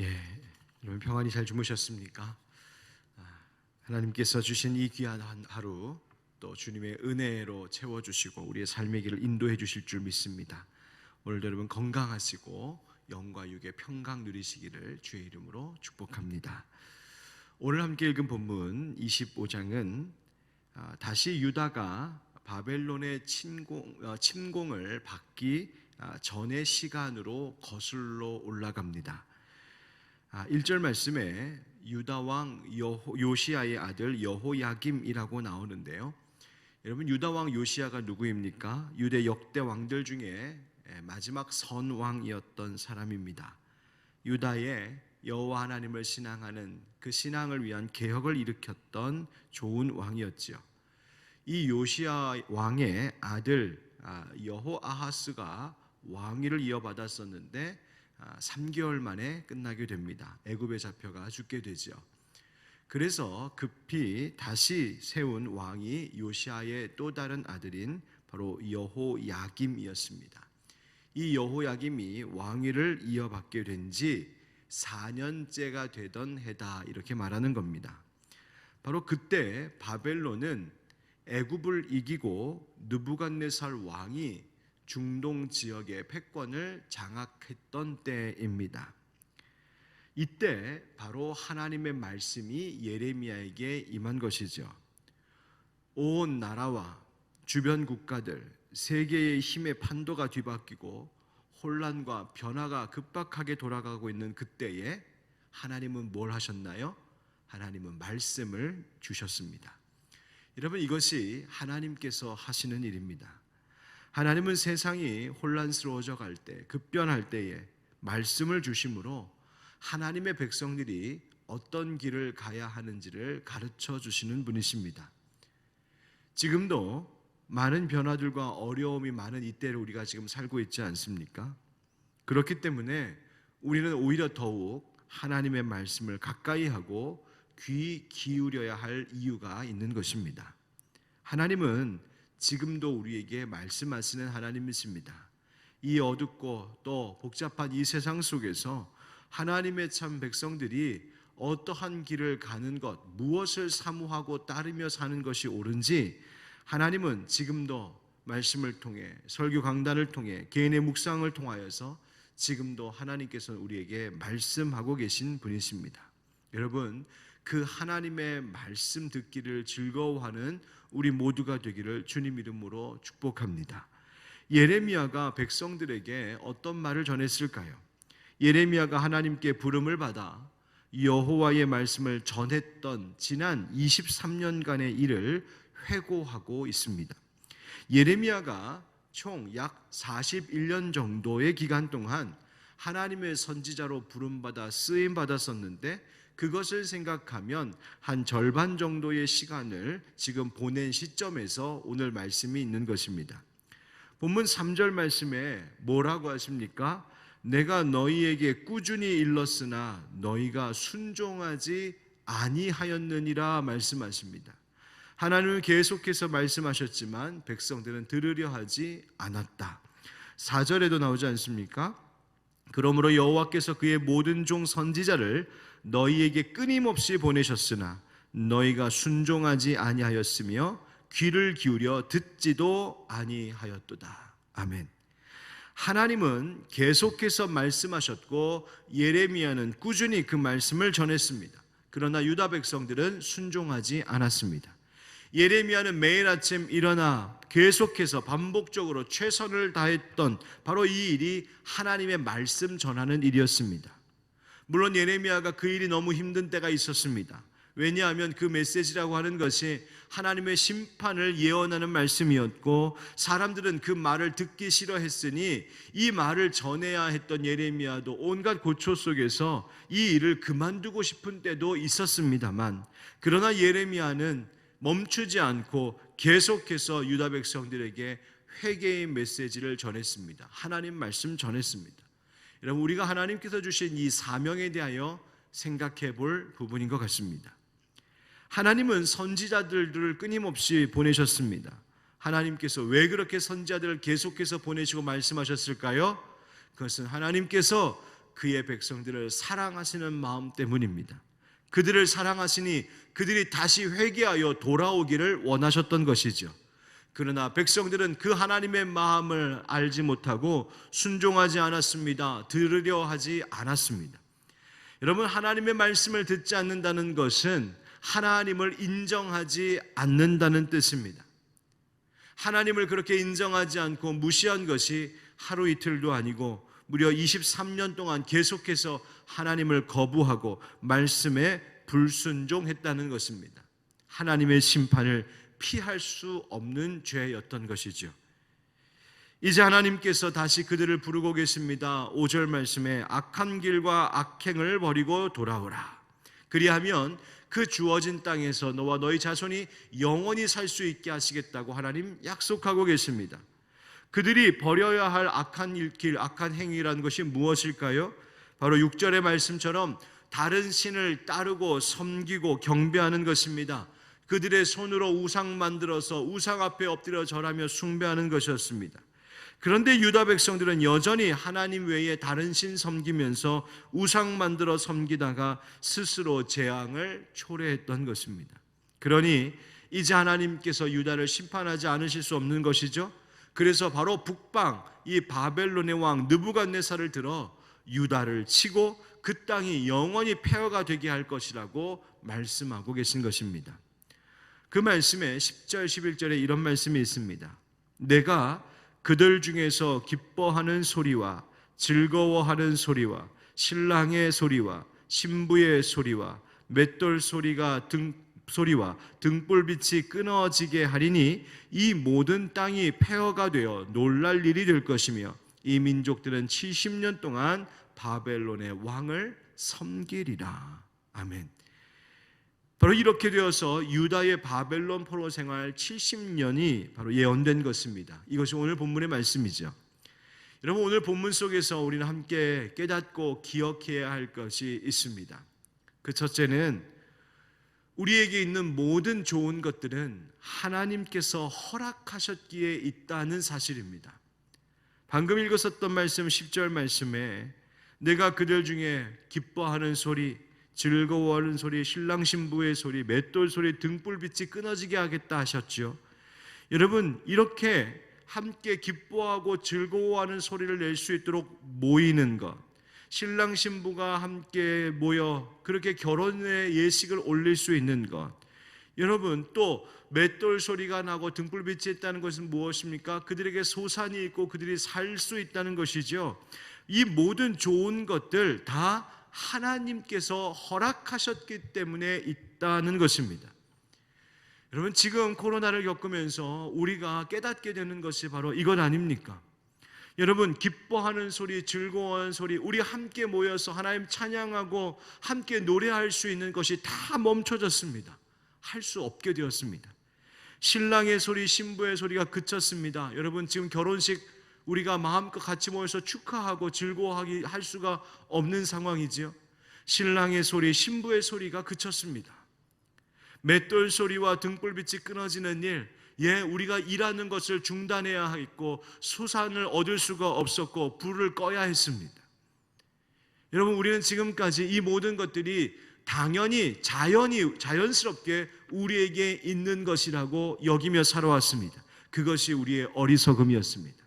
예, 여러분 평안히 잘 주무셨습니까? 하나님께서 주신 이 귀한 하루 또 주님의 은혜로 채워주시고 우리의 삶의 길을 인도해 주실 줄 믿습니다. 오늘도 여러분 건강하시고 영과 육의 평강 누리시기를 주의 이름으로 축복합니다. 오늘 함께 읽은 본문 25장은 다시 유다가 바벨론의 침공을 받기 전의 시간으로 거슬러 올라갑니다. 1절 말씀에 유다 왕 요시야의 아들 여호야김이라고 나오는데요. 여러분, 유다 왕 요시야가 누구입니까? 유대 역대 왕들 중에 마지막 선왕이었던 사람입니다. 유다의 여호와 하나님을 신앙하는 그 신앙을 위한 개혁을 일으켰던 좋은 왕이었지요. 이 요시야 왕의 아들 여호아하스가 왕위를 이어받았었는데 3개월 만에 끝나게 됩니다. 애굽에 잡혀가 죽게 되죠. 그래서 급히 다시 세운 왕이 요시야의 또 다른 아들인 바로 여호야김이었습니다. 이 여호야김이 왕위를 이어받게 된 지 4년째가 되던 해다, 이렇게 말하는 겁니다. 바로 그때 바벨론은 애굽을 이기고 느부갓네살 왕이 중동 지역의 패권을 장악했던 때입니다. 이때 바로 하나님의 말씀이 예레미야에게 임한 것이죠. 온 나라와 주변 국가들, 세계의 힘의 판도가 뒤바뀌고 혼란과 변화가 급박하게 돌아가고 있는 그때에 하나님은 뭘 하셨나요? 하나님은 말씀을 주셨습니다. 여러분, 이것이 하나님께서 하시는 일입니다. 하나님은 세상이 혼란스러워져 갈 때, 급변할 때에 말씀을 주심으로 하나님의 백성들이 어떤 길을 가야 하는지를 가르쳐 주시는 분이십니다. 지금도 많은 변화들과 어려움이 많은 이때를 우리가 지금 살고 있지 않습니까? 그렇기 때문에 우리는 오히려 더욱 하나님의 말씀을 가까이 하고 귀 기울여야 할 이유가 있는 것입니다. 하나님은 지금도 우리에게 말씀하시는 하나님이십니다. 이 어둡고 또 복잡한 이 세상 속에서 하나님의 참 백성들이 어떠한 길을 가는 것, 무엇을 사모하고 따르며 사는 것이 옳은지 하나님은 지금도 말씀을 통해, 설교 강단을 통해, 개인의 묵상을 통하여서 지금도 하나님께서 우리에게 말씀하고 계신 분이십니다. 여러분, 그 하나님의 말씀 듣기를 즐거워하는 우리 모두가 되기를 주님 이름으로 축복합니다. 예레미야가 백성들에게 어떤 말을 전했을까요? 예레미야가 하나님께 부름을 받아 여호와의 말씀을 전했던 지난 23년간의 일을 회고하고 있습니다. 예레미야가 총 약 41년 정도의 기간 동안 하나님의 선지자로 부름받아 쓰임받았었는데 그것을 생각하면 한 절반 정도의 시간을 지금 보낸 시점에서 오늘 말씀이 있는 것입니다. 본문 3절 말씀에 뭐라고 하십니까? 내가 너희에게 꾸준히 일렀으나 너희가 순종하지 아니하였느니라 말씀하십니다. 하나님은 계속해서 말씀하셨지만 백성들은 들으려 하지 않았다. 4절에도 나오지 않습니까? 그러므로 여호와께서 그의 모든 종 선지자를 너희에게 끊임없이 보내셨으나 너희가 순종하지 아니하였으며 귀를 기울여 듣지도 아니하였도다. 아멘. 하나님은 계속해서 말씀하셨고 예레미야는 꾸준히 그 말씀을 전했습니다. 그러나 유다 백성들은 순종하지 않았습니다. 예레미야는 매일 아침 일어나 계속해서 반복적으로 최선을 다했던 바로 이 일이 하나님의 말씀 전하는 일이었습니다. 물론 예레미야가 그 일이 너무 힘든 때가 있었습니다. 왜냐하면 그 메시지라고 하는 것이 하나님의 심판을 예언하는 말씀이었고 사람들은 그 말을 듣기 싫어했으니 이 말을 전해야 했던 예레미야도 온갖 고초 속에서 이 일을 그만두고 싶은 때도 있었습니다만, 그러나 예레미야는 멈추지 않고 계속해서 유다 백성들에게 회개의 메시지를 전했습니다. 하나님 말씀 전했습니다. 여러분, 우리가 하나님께서 주신 이 사명에 대하여 생각해 볼 부분인 것 같습니다. 하나님은 선지자들을 끊임없이 보내셨습니다. 하나님께서 왜 그렇게 선지자들을 계속해서 보내시고 말씀하셨을까요? 그것은 하나님께서 그의 백성들을 사랑하시는 마음 때문입니다. 그들을 사랑하시니 그들이 다시 회개하여 돌아오기를 원하셨던 것이죠. 그러나 백성들은 그 하나님의 마음을 알지 못하고 순종하지 않았습니다. 들으려 하지 않았습니다. 여러분, 하나님의 말씀을 듣지 않는다는 것은 하나님을 인정하지 않는다는 뜻입니다. 하나님을 그렇게 인정하지 않고 무시한 것이 하루 이틀도 아니고 무려 23년 동안 계속해서 하나님을 거부하고 말씀에 불순종했다는 것입니다. 하나님의 심판을 피할 수 없는 죄였던 것이죠. 이제 하나님께서 다시 그들을 부르고 계십니다. 5절 말씀에 악한 길과 악행을 버리고 돌아오라. 그리하면 그 주어진 땅에서 너와 너희 자손이 영원히 살 수 있게 하시겠다고 하나님 약속하고 계십니다. 그들이 버려야 할 악한 길, 악한 행위라는 것이 무엇일까요? 바로 6절의 말씀처럼 다른 신을 따르고 섬기고 경배하는 것입니다. 그들의 손으로 우상 만들어서 우상 앞에 엎드려 절하며 숭배하는 것이었습니다. 그런데 유다 백성들은 여전히 하나님 외에 다른 신 섬기면서 우상 만들어 섬기다가 스스로 재앙을 초래했던 것입니다. 그러니 이제 하나님께서 유다를 심판하지 않으실 수 없는 것이죠. 그래서 바로 북방 이 바벨론의 왕 느부갓네살을 들어 유다를 치고 그 땅이 영원히 폐허가 되게 할 것이라고 말씀하고 계신 것입니다. 그 말씀에 10절 11절에 이런 말씀이 있습니다. 내가 그들 중에서 기뻐하는 소리와 즐거워하는 소리와 신랑의 소리와 신부의 소리와 맷돌 소리와 등불빛이 끊어지게 하리니 이 모든 땅이 폐허가 되어 놀랄 일이 될 것이며 이 민족들은 70년 동안 바벨론의 왕을 섬기리라. 아멘. 바로 이렇게 되어서 유다의 바벨론 포로 생활 70년이 바로 예언된 것입니다. 이것이 오늘 본문의 말씀이죠. 여러분, 오늘 본문 속에서 우리는 함께 깨닫고 기억해야 할 것이 있습니다. 그 첫째는 우리에게 있는 모든 좋은 것들은 하나님께서 허락하셨기에 있다는 사실입니다. 방금 읽었었던 말씀 10절 말씀에 내가 그들 중에 기뻐하는 소리, 즐거워하는 소리, 신랑 신부의 소리, 맷돌 소리, 등불빛이 끊어지게 하겠다 하셨죠. 여러분, 이렇게 함께 기뻐하고 즐거워하는 소리를 낼 수 있도록 모이는 것, 신랑 신부가 함께 모여 그렇게 결혼의 예식을 올릴 수 있는 것, 여러분, 또 맷돌 소리가 나고 등불빛이 있다는 것은 무엇입니까? 그들에게 소산이 있고 그들이 살 수 있다는 것이죠. 이 모든 좋은 것들 다 하나님께서 허락하셨기 때문에 있다는 것입니다. 여러분, 지금 코로나를 겪으면서 우리가 깨닫게 되는 것이 바로 이것 아닙니까? 여러분, 기뻐하는 소리, 즐거워하는 소리, 우리 함께 모여서 하나님 찬양하고 함께 노래할 수 있는 것이 다 멈춰졌습니다. 할 수 없게 되었습니다. 신랑의 소리, 신부의 소리가 그쳤습니다. 여러분, 지금 결혼식 우리가 마음껏 같이 모여서 축하하고 즐거워하기 할 수가 없는 상황이지요. 신랑의 소리, 신부의 소리가 그쳤습니다. 맷돌 소리와 등불빛이 끊어지는 일, 우리가 일하는 것을 중단해야 했고 수산을 얻을 수가 없었고 불을 꺼야 했습니다. 여러분, 우리는 지금까지 이 모든 것들이 당연히 자연스럽게 우리에게 있는 것이라고 여기며 살아왔습니다. 그것이 우리의 어리석음이었습니다.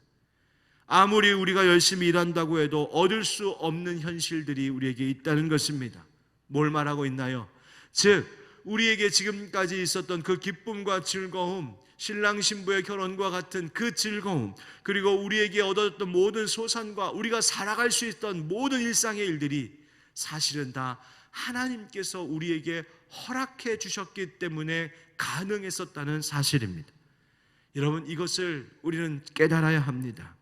아무리 우리가 열심히 일한다고 해도 얻을 수 없는 현실들이 우리에게 있다는 것입니다. 뭘 말하고 있나요? 즉, 우리에게 지금까지 있었던 그 기쁨과 즐거움, 신랑 신부의 결혼과 같은 그 즐거움, 그리고 우리에게 얻었던 모든 소산과 우리가 살아갈 수 있던 모든 일상의 일들이 사실은 다 하나님께서 우리에게 허락해 주셨기 때문에 가능했었다는 사실입니다. 여러분, 이것을 우리는 깨달아야 합니다.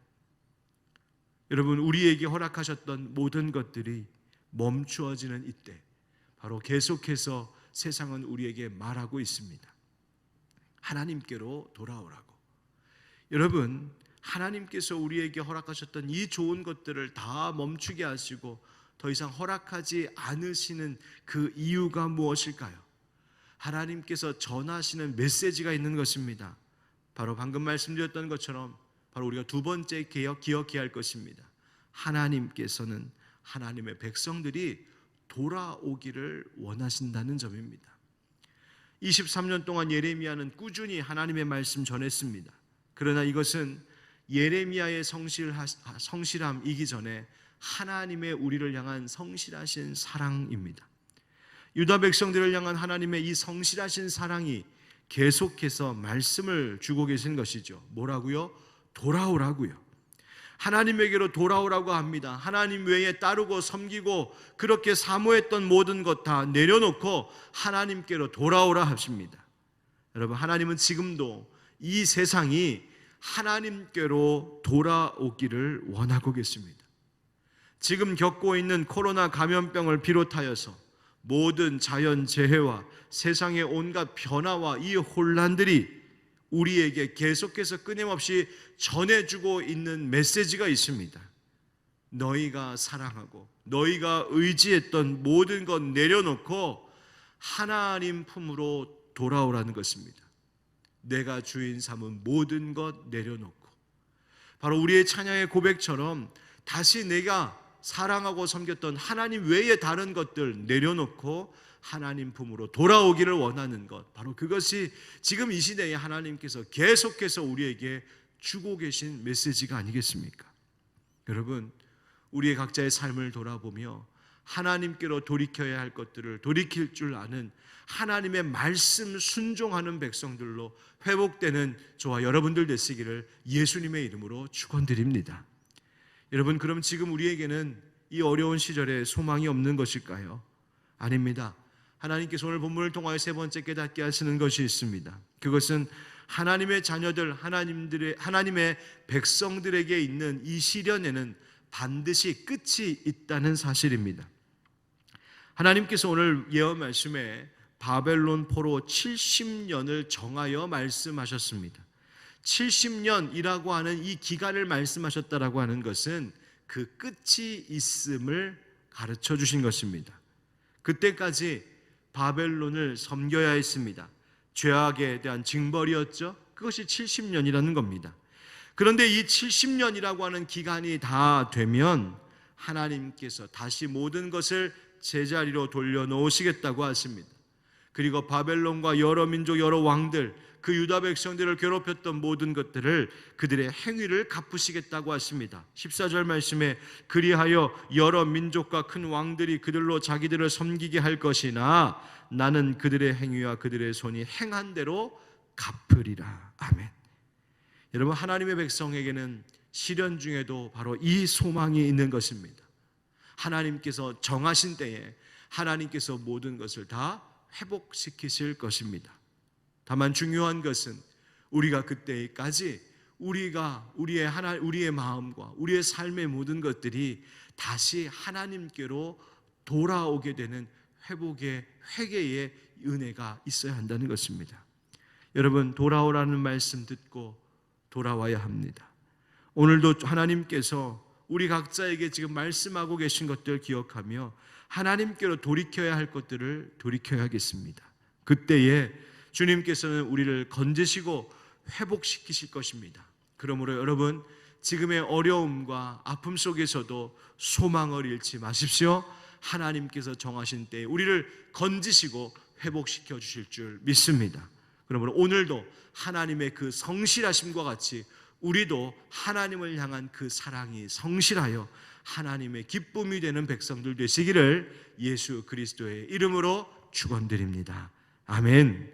여러분, 우리에게 허락하셨던 모든 것들이 멈추어지는 이때 바로 계속해서 세상은 우리에게 말하고 있습니다. 하나님께로 돌아오라고. 여러분, 하나님께서 우리에게 허락하셨던 이 좋은 것들을 다 멈추게 하시고 더 이상 허락하지 않으시는 그 이유가 무엇일까요? 하나님께서 전하시는 메시지가 있는 것입니다. 바로 방금 말씀드렸던 것처럼 바로 우리가 두 번째 기억해야 할 것입니다. 하나님께서는 하나님의 백성들이 돌아오기를 원하신다는 점입니다. 23년 동안 예레미야는 꾸준히 하나님의 말씀 전했습니다. 그러나 이것은 예레미야의 성실함이기 전에 하나님의 우리를 향한 성실하신 사랑입니다. 유다 백성들을 향한 하나님의 이 성실하신 사랑이 계속해서 말씀을 주고 계신 것이죠. 뭐라고요? 돌아오라고요. 하나님에게로 돌아오라고 합니다. 하나님 외에 따르고 섬기고 그렇게 사모했던 모든 것 다 내려놓고 하나님께로 돌아오라 하십니다. 여러분, 하나님은 지금도 이 세상이 하나님께로 돌아오기를 원하고 계십니다. 지금 겪고 있는 코로나 감염병을 비롯하여서 모든 자연재해와 세상의 온갖 변화와 이 혼란들이 우리에게 계속해서 끊임없이 전해주고 있는 메시지가 있습니다. 너희가 사랑하고 너희가 의지했던 모든 것 내려놓고 하나님 품으로 돌아오라는 것입니다. 내가 주인 삼은 모든 것 내려놓고, 바로 우리의 찬양의 고백처럼 다시 내가 사랑하고 섬겼던 하나님 외의 다른 것들 내려놓고 하나님 품으로 돌아오기를 원하는 것, 바로 그것이 지금 이 시대에 하나님께서 계속해서 우리에게 주고 계신 메시지가 아니겠습니까? 여러분, 우리의 각자의 삶을 돌아보며 하나님께로 돌이켜야 할 것들을 돌이킬 줄 아는 하나님의 말씀 순종하는 백성들로 회복되는 저와 여러분들 되시기를 예수님의 이름으로 축원드립니다. 여러분, 그럼 지금 우리에게는 이 어려운 시절에 소망이 없는 것일까요? 아닙니다. 하나님께서 오늘 본문을 통하여 세 번째 깨닫게 하시는 것이 있습니다. 그것은 하나님의 자녀들, 하나님의 백성들에게 있는 이 시련에는 반드시 끝이 있다는 사실입니다. 하나님께서 오늘 예언 말씀에 바벨론 포로 70년을 정하여 말씀하셨습니다. 70년이라고 하는 이 기간을 말씀하셨다라고 하는 것은 그 끝이 있음을 가르쳐 주신 것입니다. 그때까지 바벨론을 섬겨야 했습니다. 죄악에 대한 징벌이었죠. 그것이 70년이라는 겁니다. 그런데 이 70년이라고 하는 기간이 다 되면 하나님께서 다시 모든 것을 제자리로 돌려놓으시겠다고 하십니다. 그리고 바벨론과 여러 민족, 여러 왕들, 그 유다 백성들을 괴롭혔던 모든 것들을 그들의 행위를 갚으시겠다고 하십니다. 14절 말씀에 그리하여 여러 민족과 큰 왕들이 그들로 자기들을 섬기게 할 것이나 나는 그들의 행위와 그들의 손이 행한 대로 갚으리라. 아멘. 여러분, 하나님의 백성에게는 시련 중에도 바로 이 소망이 있는 것입니다. 하나님께서 정하신 때에 하나님께서 모든 것을 다 회복시키실 것입니다. 다만 중요한 것은 우리가 그때까지 우리의 마음과 우리의 삶의 모든 것들이 다시 하나님께로 돌아오게 되는 회복의 회개의 은혜가 있어야 한다는 것입니다. 여러분, 돌아오라는 말씀 듣고 돌아와야 합니다. 오늘도 하나님께서 우리 각자에게 지금 말씀하고 계신 것들 기억하며 하나님께로 돌이켜야 할 것들을 돌이켜야겠습니다. 그때에 주님께서는 우리를 건지시고 회복시키실 것입니다. 그러므로 여러분, 지금의 어려움과 아픔 속에서도 소망을 잃지 마십시오. 하나님께서 정하신 때에 우리를 건지시고 회복시켜 주실 줄 믿습니다. 그러므로 오늘도 하나님의 그 성실하심과 같이 우리도 하나님을 향한 그 사랑이 성실하여 하나님의 기쁨이 되는 백성들 되시기를 예수 그리스도의 이름으로 축원드립니다. 아멘.